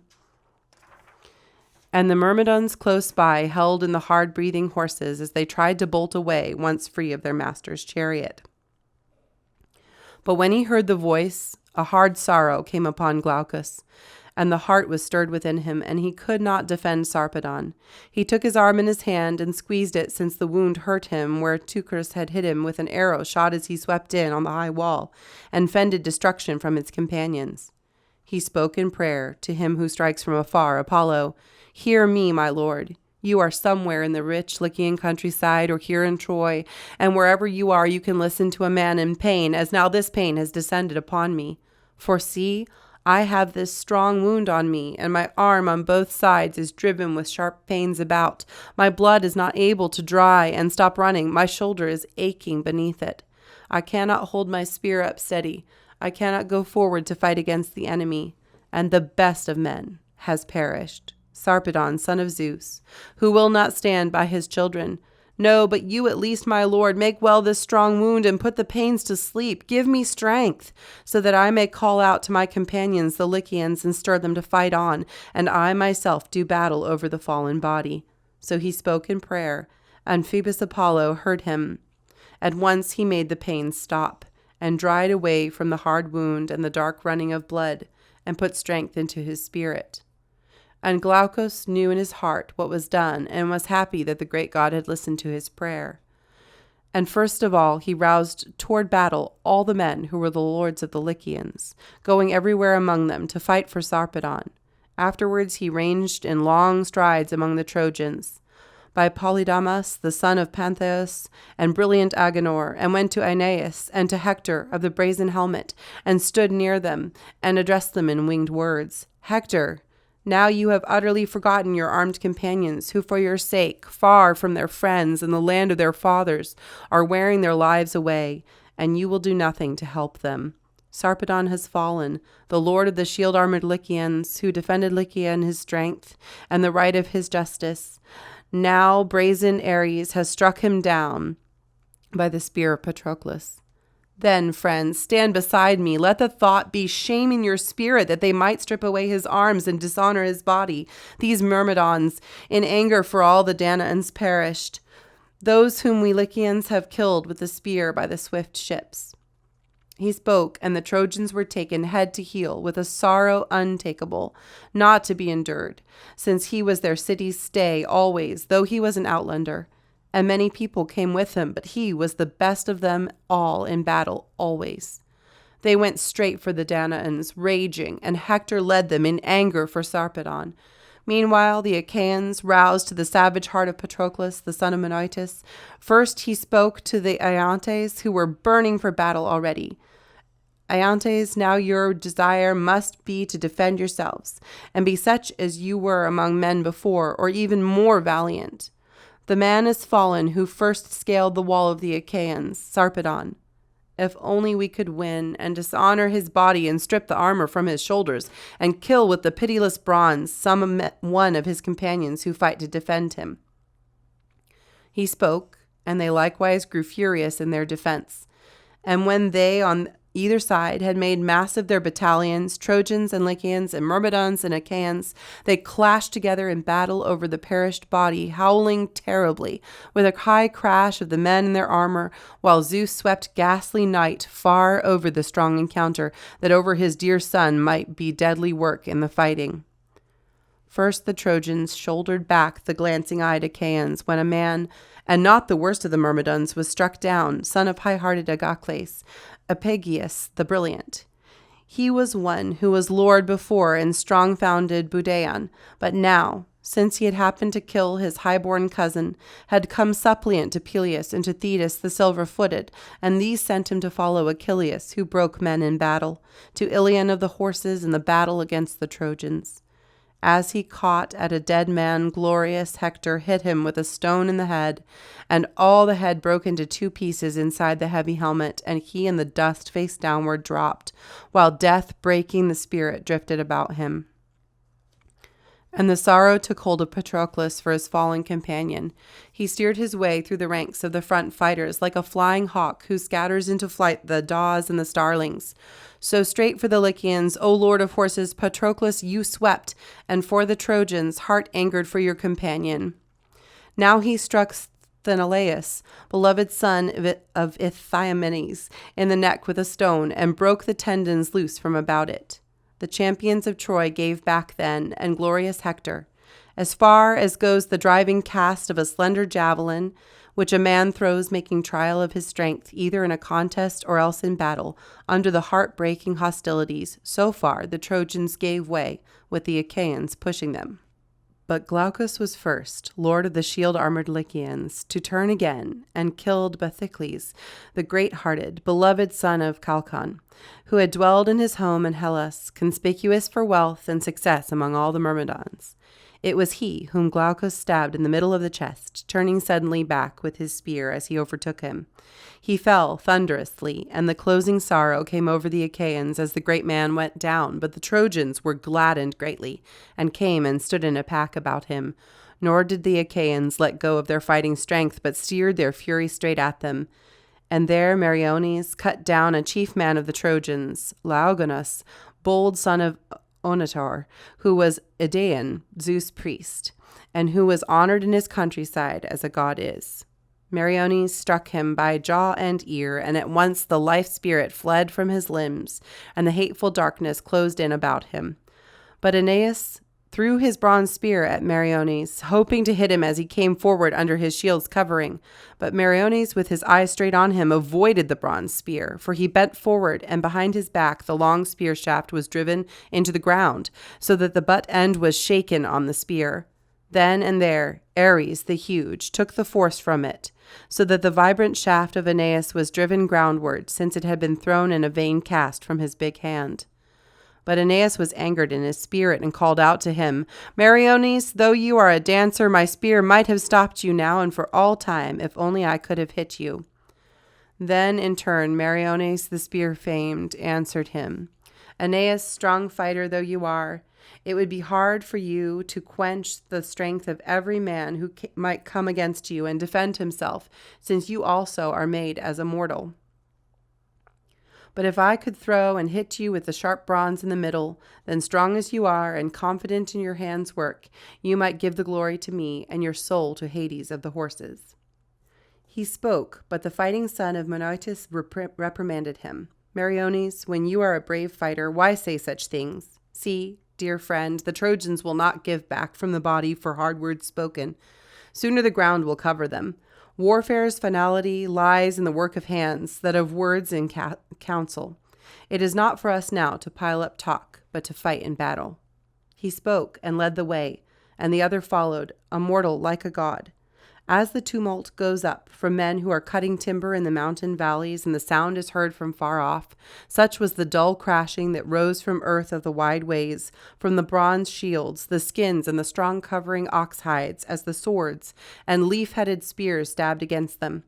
And the Myrmidons close by held in the hard-breathing horses as they tried to bolt away once free of their master's chariot. But when he heard the voice, a hard sorrow came upon Glaucus, and the heart was stirred within him, and he could not defend Sarpedon. He took his arm in his hand and squeezed it, since the wound hurt him where Teucrus had hit him with an arrow shot as he swept in on the high wall, and fended destruction from his companions. He spoke in prayer to him who strikes from afar, Apollo, "Hear me, my lord. You are somewhere in the rich Lycian countryside or here in Troy, and wherever you are you can listen to a man in pain, as now this pain has descended upon me. For see, I have this strong wound on me, and my arm on both sides is driven with sharp pains about. My blood is not able to dry and stop running. My shoulder is aching beneath it. I cannot hold my spear up steady. I cannot go forward to fight against the enemy. and the best of men has perished. Sarpedon, son of Zeus, who will not stand by his children. No, but you at least, my lord, make well this strong wound and put the pains to sleep. Give me strength, so that I may call out to my companions, the Lycians, and stir them to fight on, and I myself do battle over the fallen body. So he spoke in prayer, and Phoebus Apollo heard him. At once he made the pains stop, and dried away from the hard wound and the dark running of blood, and put strength into his spirit. And Glaucus knew in his heart what was done, and was happy that the great god had listened to his prayer. And first of all he roused toward battle all the men who were the lords of the Lycians, going everywhere among them to fight for Sarpedon. Afterwards he ranged in long strides among the Trojans, by Polydamas, the son of Pantheus, and brilliant Agenor, and went to Aeneas and to Hector of the brazen helmet, and stood near them, and addressed them in winged words. Hector, now you have utterly forgotten your armed companions, who for your sake, far from their friends and the land of their fathers, are wearing their lives away, and you will do nothing to help them. Sarpedon has fallen, the lord of the shield-armored Lycians, who defended Lycia in his strength and the right of his justice. Now brazen Ares has struck him down by the spear of Patroclus. Then, friends, stand beside me. Let the thought be shame in your spirit that they might strip away his arms and dishonor his body. These Myrmidons, in anger for all the Danaans, perished, those whom we Lycians have killed with the spear by the swift ships. He spoke, and the Trojans were taken head to heel with a sorrow untakeable, not to be endured, since he was their city's stay always, though he was an outlander. And many people came with him, but he was the best of them all in battle always. They went straight for the Danaans, raging, and Hector led them in anger for Sarpedon. Meanwhile, the Achaeans, roused to the savage heart of Patroclus, the son of Menoetes, first he spoke to the Aeantes, who were burning for battle already. Aeantes, now your desire must be to defend yourselves, and be such as you were among men before, or even more valiant. The man is fallen who first scaled the wall of the Achaeans, Sarpedon. If only we could win and dishonor his body and strip the armor from his shoulders and kill with the pitiless bronze one of his companions who fight to defend him. He spoke, and they likewise grew furious in their defense. And when they on either side had made massive their battalions, Trojans and Lycians and Myrmidons and Achaeans, they clashed together in battle over the perished body, howling terribly, with a high crash of the men in their armor, while Zeus swept ghastly night far over the strong encounter, that over his dear son might be deadly work in the fighting. First the Trojans shouldered back the glancing-eyed Achaeans, when a man, and not the worst of the Myrmidons, was struck down, son of high-hearted Agacles, Epigeus the brilliant. He was one who was lord before in strong-founded Budeon, but now, since he had happened to kill his high-born cousin, had come suppliant to Peleus and to Thetis the silver-footed, and these sent him to follow Achilles, who broke men in battle, to Ilion of the horses in the battle against the Trojans. As he caught at a dead man, glorious Hector hit him with a stone in the head, and all the head broke into two pieces inside the heavy helmet, and he in the dust face downward dropped, while death, breaking the spirit, drifted about him. And the sorrow took hold of Patroclus for his fallen companion. He steered his way through the ranks of the front fighters like a flying hawk who scatters into flight the daws and the starlings. So straight for the Lycians, O Lord of horses, Patroclus, you swept, and for the Trojans, heart angered for your companion. Now he struck Sthenelaus, beloved son of Ithyomenes, in the neck with a stone, and broke the tendons loose from about it. The champions of Troy gave back then, and glorious Hector, as far as goes the driving cast of a slender javelin, which a man throws making trial of his strength, either in a contest or else in battle, under the heart-breaking hostilities, so far the Trojans gave way, with the Achaeans pushing them. But Glaucus was first, lord of the shield-armored Lycians, to turn again, and killed Patroclus, the great-hearted, beloved son of Chalcon, who had dwelled in his home in Hellas, conspicuous for wealth and success among all the Myrmidons. It was he whom Glaucus stabbed in the middle of the chest, turning suddenly back with his spear as he overtook him. He fell thunderously, and the closing sorrow came over the Achaeans as the great man went down, but the Trojans were gladdened greatly, and came and stood in a pack about him. Nor did the Achaeans let go of their fighting strength, but steered their fury straight at them. And there Meriones cut down a chief man of the Trojans, Laogonus, bold son of Onotor, who was Idaean, Zeus' priest, and who was honored in his countryside as a god is. Meriones struck him by jaw and ear, and at once the life spirit fled from his limbs, and the hateful darkness closed in about him. But Aeneas threw his bronze spear at Meriones, hoping to hit him as he came forward under his shield's covering. But Meriones, with his eyes straight on him, avoided the bronze spear, for he bent forward, and behind his back the long spear shaft was driven into the ground, so that the butt end was shaken on the spear. Then and there, Ares the huge took the force from it, so that the vibrant shaft of Aeneas was driven groundward, since it had been thrown in a vain cast from his big hand. But Aeneas was angered in his spirit and called out to him, Meriones, though you are a dancer, my spear might have stopped you now and for all time, if only I could have hit you. Then in turn Meriones, the spear famed, answered him, Aeneas, strong fighter though you are, it would be hard for you to quench the strength of every man who might come against you and defend himself, since you also are made as a mortal. But if I could throw and hit you with the sharp bronze in the middle, then strong as you are and confident in your hand's work, you might give the glory to me and your soul to Hades of the horses. He spoke, but the fighting son of Menoetes reprimanded him. Meriones, when you are a brave fighter, why say such things? See, dear friend, the Trojans will not give back from the body for hard words spoken. Sooner the ground will cover them. Warfare's finality lies in the work of hands, that of words in counsel. It is not for us now to pile up talk, but to fight in battle. He spoke and led the way, and the other followed, a mortal like a god. As the tumult goes up from men who are cutting timber in the mountain valleys, and the sound is heard from far off, such was the dull crashing that rose from earth of the wide ways, from the bronze shields, the skins, and the strong covering ox hides, as the swords and leaf-headed spears stabbed against them.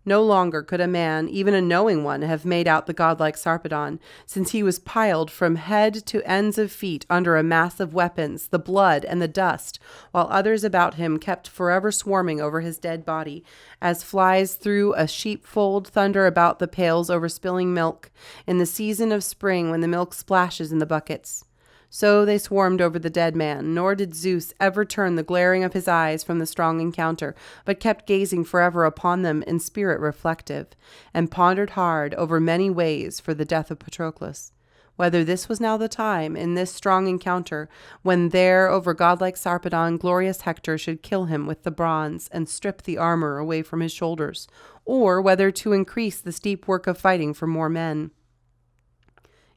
No longer could a man, even a knowing one, have made out the godlike Sarpedon, since he was piled from head to ends of feet under a mass of weapons, the blood and the dust, while others about him kept forever swarming over his dead body, as flies through a sheepfold thunder about the pails over spilling milk, in the season of spring when the milk splashes in the buckets. So they swarmed over the dead man, nor did Zeus ever turn the glaring of his eyes from the strong encounter, but kept gazing forever upon them in spirit reflective, and pondered hard over many ways for the death of Patroclus. Whether this was now the time, in this strong encounter, when there over godlike Sarpedon glorious Hector should kill him with the bronze and strip the armor away from his shoulders, or whether to increase the steep work of fighting for more men.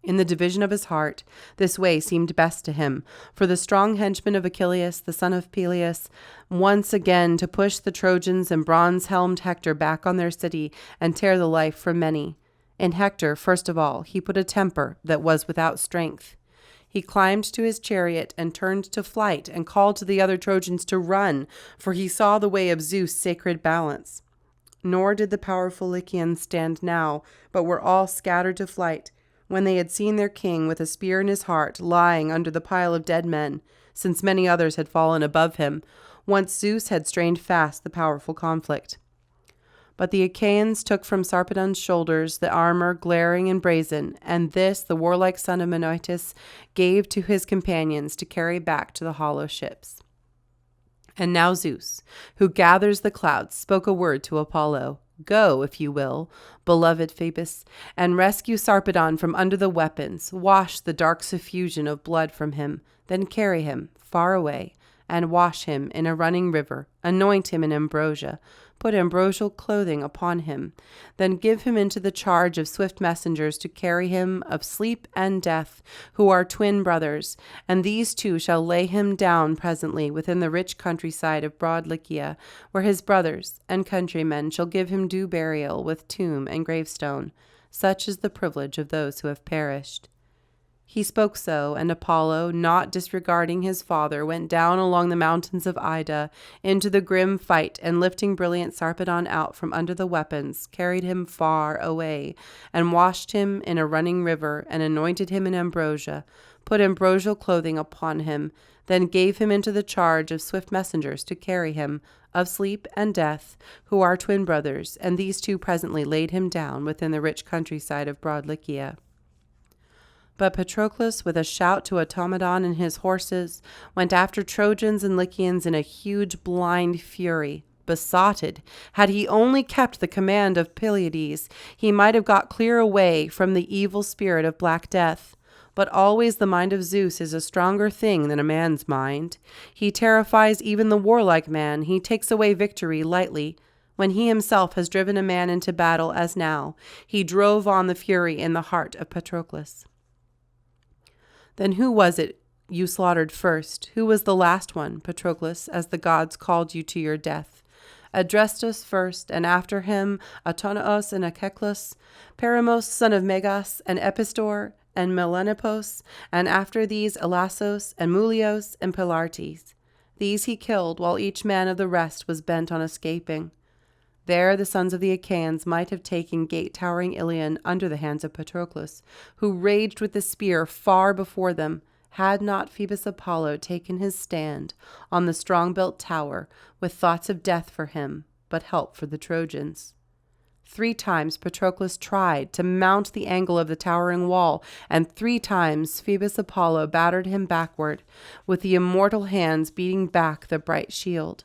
In the division of his heart, this way seemed best to him, for the strong henchman of Achilles, the son of Peleus, once again to push the Trojans and bronze-helmed Hector back on their city and tear the life from many. In Hector, first of all, he put a temper that was without strength. He climbed to his chariot and turned to flight and called to the other Trojans to run, for he saw the way of Zeus' sacred balance. Nor did the powerful Lycians stand now, but were all scattered to flight, when they had seen their king with a spear in his heart lying under the pile of dead men, since many others had fallen above him, once Zeus had strained fast the powerful conflict. But the Achaeans took from Sarpedon's shoulders the armor glaring and brazen, and this the warlike son of Menoetes gave to his companions to carry back to the hollow ships. And now Zeus, who gathers the clouds, spoke a word to Apollo. Go, if you will, beloved Phoebus, and rescue Sarpedon from under the weapons, wash the dark suffusion of blood from him, then carry him far away, and wash him in a running river, anoint him in ambrosia, put ambrosial clothing upon him, then give him into the charge of swift messengers to carry him of sleep and death, who are twin brothers, and these two shall lay him down presently within the rich countryside of broad Lycia, where his brothers and countrymen shall give him due burial with tomb and gravestone. Such is the privilege of those who have perished. He spoke so, and Apollo, not disregarding his father, went down along the mountains of Ida into the grim fight, and lifting brilliant Sarpedon out from under the weapons, carried him far away, and washed him in a running river, and anointed him in ambrosia, put ambrosial clothing upon him, then gave him into the charge of swift messengers to carry him, of Sleep and Death, who are twin brothers, and these two presently laid him down within the rich countryside of broad Lycia. But Patroclus, with a shout to Automedon and his horses, went after Trojans and Lycians in a huge blind fury. Besotted, had he only kept the command of Pylades, he might have got clear away from the evil spirit of Black Death. But always the mind of Zeus is a stronger thing than a man's mind. He terrifies even the warlike man. He takes away victory lightly. When he himself has driven a man into battle, as now, he drove on the fury in the heart of Patroclus. Then who was it you slaughtered first? Who was the last one, Patroclus, as the gods called you to your death? Adrestus first, and after him Autonoos and Echeclus, Peramos son of Megas, and Epistor, and Melanippos, and after these Elassos, and Mulios, and Pilartes. These he killed, while each man of the rest was bent on escaping. There the sons of the Achaeans might have taken gate-towering Ilion under the hands of Patroclus, who raged with the spear far before them, had not Phoebus Apollo taken his stand on the strong-built tower with thoughts of death for him, but help for the Trojans. 3 times Patroclus tried to mount the angle of the towering wall, and 3 times Phoebus Apollo battered him backward, with the immortal hands beating back the bright shield.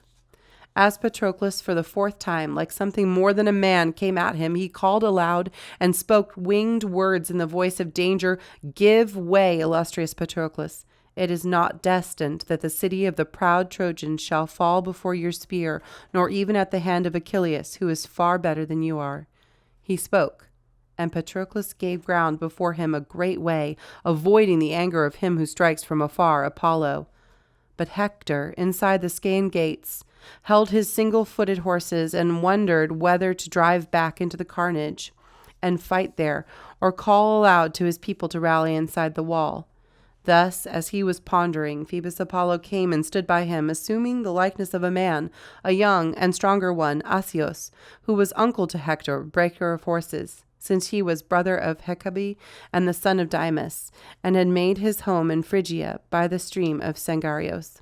As Patroclus, for the 4th time, like something more than a man, came at him, he called aloud and spoke winged words in the voice of danger. "Give way, illustrious Patroclus. It is not destined that the city of the proud Trojans shall fall before your spear, nor even at the hand of Achilles, who is far better than you are." He spoke, and Patroclus gave ground before him a great way, avoiding the anger of him who strikes from afar, Apollo. But Hector, inside the Scaean gates, held his single-footed horses and wondered whether to drive back into the carnage and fight there, or call aloud to his people to rally inside the wall. Thus, as he was pondering, Phoebus Apollo came and stood by him, assuming the likeness of a man, a young and stronger one, Asios, who was uncle to Hector, breaker of horses, since he was brother of Hecabe and the son of Dymas, and had made his home in Phrygia by the stream of Sangarios.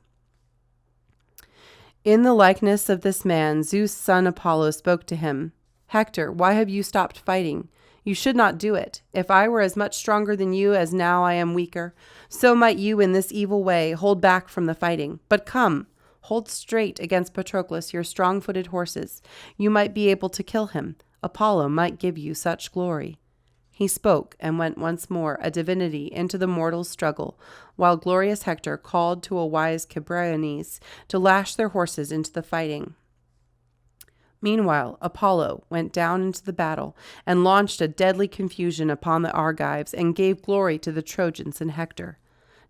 In the likeness of this man, Zeus' son Apollo spoke to him. "Hector, why have you stopped fighting? You should not do it. If I were as much stronger than you as now I am weaker, so might you in this evil way hold back from the fighting. But come, hold straight against Patroclus your strong-footed horses. You might be able to kill him. Apollo might give you such glory." He spoke and went once more, a divinity, into the mortal struggle, while glorious Hector called to a wise Cebriones to lash their horses into the fighting. Meanwhile, Apollo went down into the battle and launched a deadly confusion upon the Argives and gave glory to the Trojans and Hector.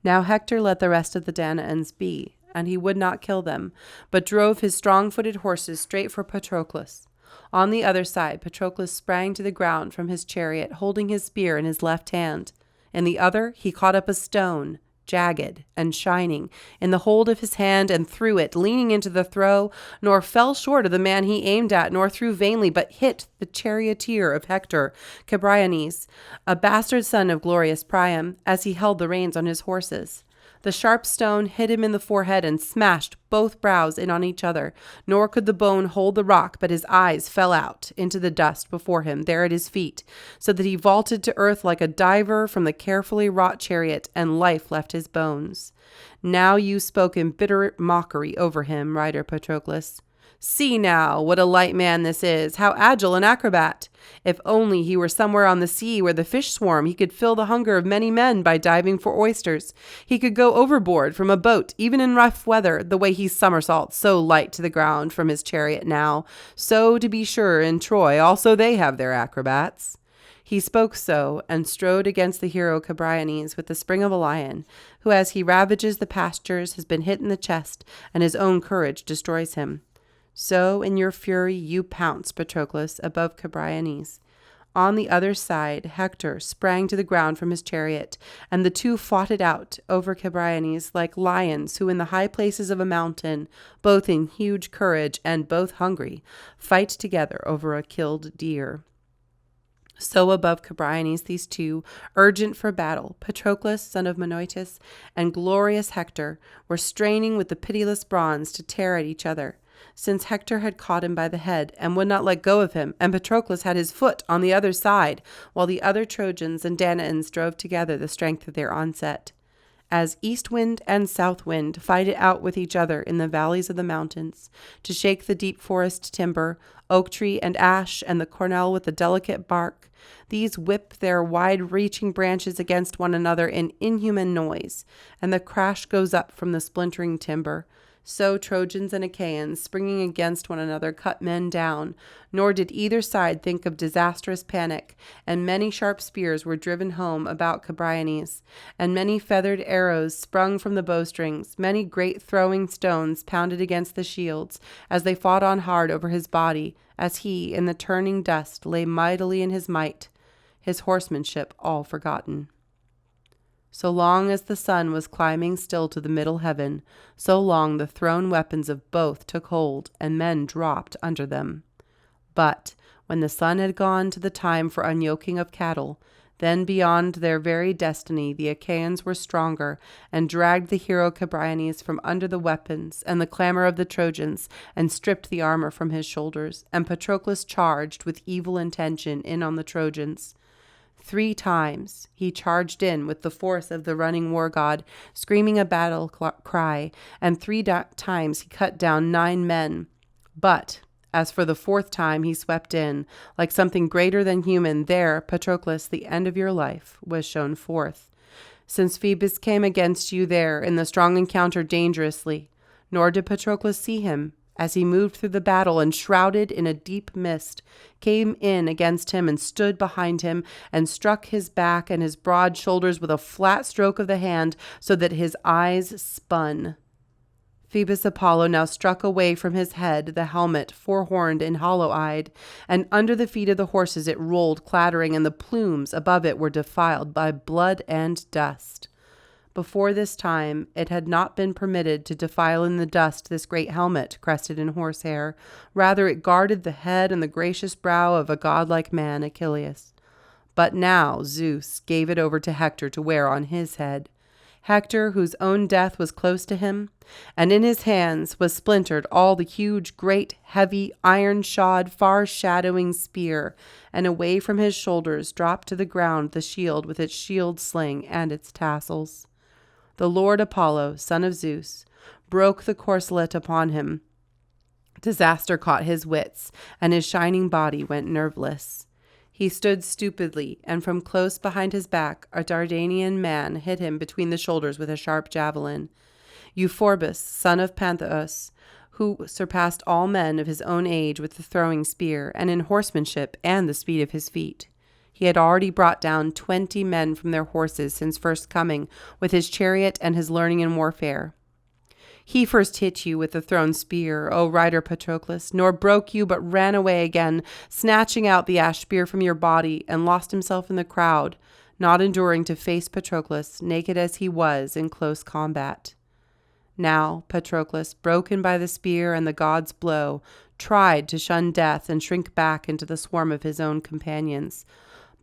Now Hector let the rest of the Danaans be, and he would not kill them, but drove his strong-footed horses straight for Patroclus. On the other side, Patroclus sprang to the ground from his chariot, holding his spear in his left hand. In the other, he caught up a stone, jagged and shining, in the hold of his hand, and threw it, leaning into the throw, nor fell short of the man he aimed at, nor threw vainly, but hit the charioteer of Hector, Cebriones, a bastard son of glorious Priam, as he held the reins on his horses. The sharp stone hit him in the forehead and smashed both brows in on each other, nor could the bone hold the rock, but his eyes fell out into the dust before him, there at his feet, so that he vaulted to earth like a diver from the carefully wrought chariot, and life left his bones. Now you spoke in bitter mockery over him, rider Patroclus. "See now what a light man this is, how agile an acrobat! If only he were somewhere on the sea where the fish swarm, he could fill the hunger of many men by diving for oysters. He could go overboard from a boat, even in rough weather, the way he somersaults so light to the ground from his chariot now. So, to be sure, in Troy also they have their acrobats." He spoke so, and strode against the hero Cebriones with the spring of a lion, who as he ravages the pastures has been hit in the chest, and his own courage destroys him. So, in your fury, you pounced, Patroclus, above Cebriones. On the other side, Hector sprang to the ground from his chariot, and the two fought it out over Cebriones like lions who in the high places of a mountain, both in huge courage and both hungry, fight together over a killed deer. So above Cebriones these two, urgent for battle, Patroclus, son of Menoetes, and glorious Hector, were straining with the pitiless bronze to tear at each other, since Hector had caught him by the head and would not let go of him, and Patroclus had his foot on the other side, while the other Trojans and Danaans drove together the strength of their onset. As east wind and south wind fight it out with each other in the valleys of the mountains, to shake the deep forest timber, oak tree and ash, and the cornel with the delicate bark, these whip their wide-reaching branches against one another in inhuman noise, and the crash goes up from the splintering timber. So Trojans and Achaeans, springing against one another, cut men down, nor did either side think of disastrous panic, and many sharp spears were driven home about Cebriones, and many feathered arrows sprung from the bowstrings, many great throwing stones pounded against the shields, as they fought on hard over his body, as he, in the turning dust, lay mightily in his might, his horsemanship all forgotten. So long as the sun was climbing still to the middle heaven, so long the thrown weapons of both took hold, and men dropped under them. But when the sun had gone to the time for unyoking of cattle, then beyond their very destiny the Achaeans were stronger, and dragged the hero Cebriones from under the weapons and the clamor of the Trojans, and stripped the armor from his shoulders, and Patroclus charged with evil intention in on the Trojans. 3 times he charged in with the force of the running war god, screaming a battle cry, and 3 times he cut down 9 men. But as for the 4th time he swept in, like something greater than human, there, Patroclus, the end of your life was shown forth. Since Phoebus came against you there in the strong encounter dangerously, nor did Patroclus see him, as he moved through the battle and shrouded in a deep mist, came in against him and stood behind him and struck his back and his broad shoulders with a flat stroke of the hand so that his eyes spun. Phoebus Apollo now struck away from his head the helmet, 4-horned and hollow-eyed, and under the feet of the horses it rolled clattering, and the plumes above it were defiled by blood and dust. Before this time, it had not been permitted to defile in the dust this great helmet crested in horsehair. Rather, it guarded the head and the gracious brow of a godlike man, Achilles. But now Zeus gave it over to Hector to wear on his head. Hector, whose own death was close to him, and in his hands was splintered all the huge, great, heavy, iron-shod, far-shadowing spear, and away from his shoulders dropped to the ground the shield with its shield sling and its tassels. The Lord Apollo, son of Zeus, broke the corselet upon him. Disaster caught his wits, and his shining body went nerveless. He stood stupidly, and from close behind his back a Dardanian man hit him between the shoulders with a sharp javelin. Euphorbus, son of Pantheus, who surpassed all men of his own age with the throwing spear, and in horsemanship and the speed of his feet. He had already brought down 20 men from their horses since first coming, with his chariot and his learning in warfare. He first hit you with the thrown spear, O rider Patroclus, nor broke you, but ran away again, snatching out the ash spear from your body, and lost himself in the crowd, not enduring to face Patroclus, naked as he was, in close combat. Now Patroclus, broken by the spear and the god's blow, tried to shun death and shrink back into the swarm of his own companions.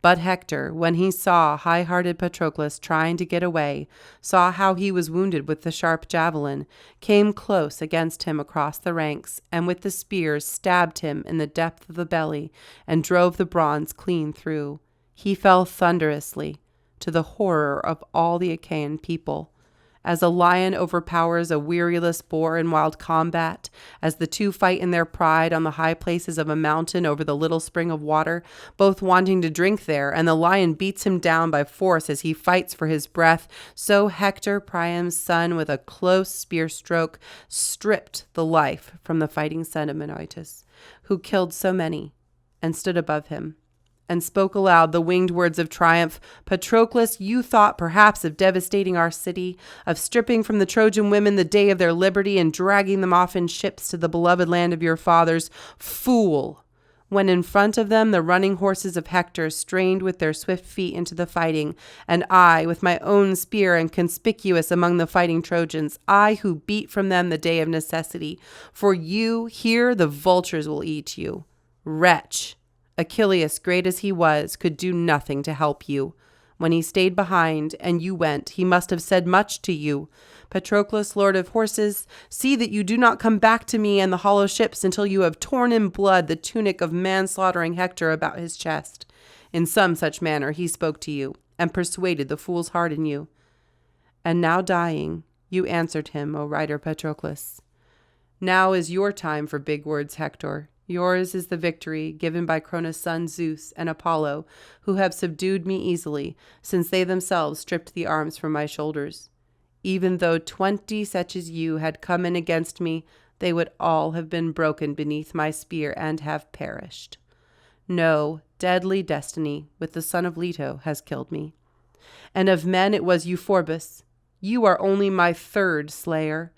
But Hector, when he saw high-hearted Patroclus trying to get away, saw how he was wounded with the sharp javelin, came close against him across the ranks, and with the spear stabbed him in the depth of the belly, and drove the bronze clean through. He fell thunderously, to the horror of all the Achaean people. As a lion overpowers a weariless boar in wild combat, as the two fight in their pride on the high places of a mountain over the little spring of water, both wanting to drink there, and the lion beats him down by force as he fights for his breath, so Hector, Priam's son, with a close spear stroke, stripped the life from the fighting son of Menoetes, who killed so many, and stood above him, and spoke aloud the winged words of triumph. Patroclus, you thought perhaps of devastating our city, of stripping from the Trojan women the day of their liberty and dragging them off in ships to the beloved land of your fathers. Fool! when in front of them the running horses of Hector strained with their swift feet into the fighting, and I, with my own spear and conspicuous among the fighting Trojans, I who beat from them the day of necessity, for you, here the vultures will eat you. Wretch! Achilles, great as he was, could do nothing to help you. When he stayed behind, and you went, he must have said much to you. Patroclus, lord of horses, see that you do not come back to me and the hollow ships until you have torn in blood the tunic of manslaughtering Hector about his chest. In some such manner he spoke to you, and persuaded the fool's heart in you. And now dying, you answered him, O rider Patroclus. Now is your time for big words, Hector. Yours is the victory given by Cronos' son Zeus and Apollo, who have subdued me easily, since they themselves stripped the arms from my shoulders. Even though 20 such as you had come in against me, they would all have been broken beneath my spear and have perished. No, deadly destiny with the son of Leto has killed me. And of men it was Euphorbus. You are only my third slayer.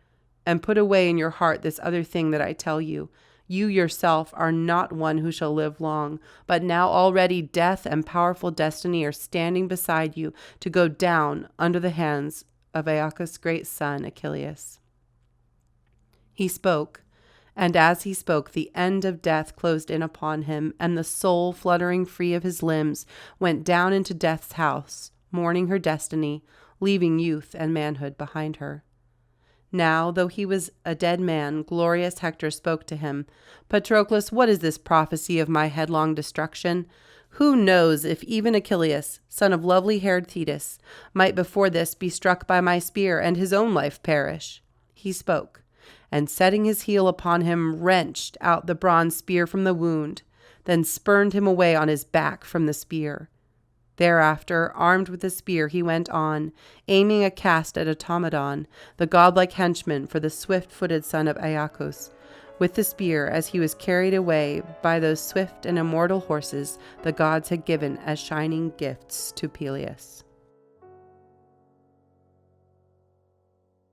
And put away in your heart this other thing that I tell you. You yourself are not one who shall live long, but now already death and powerful destiny are standing beside you to go down under the hands of Aeacus' great son, Achilles. He spoke, and as he spoke, the end of death closed in upon him, and the soul, fluttering free of his limbs, went down into death's house, mourning her destiny, leaving youth and manhood behind her. Now, though he was a dead man, glorious Hector spoke to him. Patroclus, what is this prophecy of my headlong destruction? Who knows if even Achilles, son of lovely-haired Thetis, might before this be struck by my spear and his own life perish? He spoke, and setting his heel upon him, wrenched out the bronze spear from the wound, then spurned him away on his back from the spear. Thereafter, armed with the spear, he went on, aiming a cast at Automedon, the godlike henchman for the swift-footed son of Aeacus, with the spear as he was carried away by those swift and immortal horses the gods had given as shining gifts to Peleus.